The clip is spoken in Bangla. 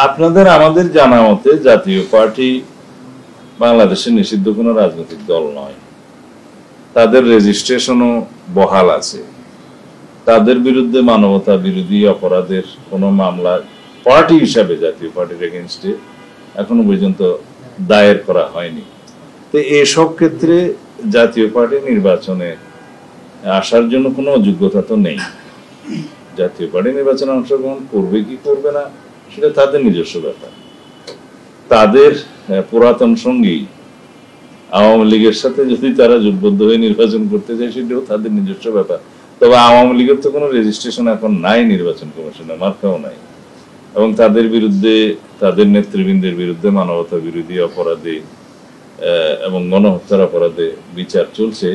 আপনাদের আমাদের জানা মতে জাতীয় পার্টি বাংলাদেশে নিষিদ্ধ কোনো রাজনৈতিক দল নয়। তাদের রেজিস্ট্রেশনও বহাল আছে। তাদের বিরুদ্ধে মানবতা বিরোধী অপরাধের কোনো মামলা পার্টি হিসাবে জাতীয় পার্টির এগেনস্টে এখনো পর্যন্ত দায়ের করা হয়নি। তো এসব ক্ষেত্রে জাতীয় পার্টি নির্বাচনে আসার জন্য কোনো অযোগ্যতা তো নেই। জাতীয় পার্টি নির্বাচনে অংশগ্রহণ করবে কি করবে না সেটা তাদের নিজস্ব ব্যাপার। তাদের পুরাতন সঙ্গী আওয়ামী লীগের সাথে যদি তারা জোটবদ্ধ হয়ে নির্বাচন করতে চায় সেটাও তাদের নিজস্ব ব্যাপার। তবে আওয়ামী লীগের তো কোনো রেজিস্ট্রেশন এখন নাই নির্বাচন কমিশনে, মার্কাও নাই, এবং তাদের বিরুদ্ধে, তাদের নেতৃবৃন্দের বিরুদ্ধে মানবতা বিরোধী অপরাধে এবং গণহত্যার অপরাধে বিচার চলছে।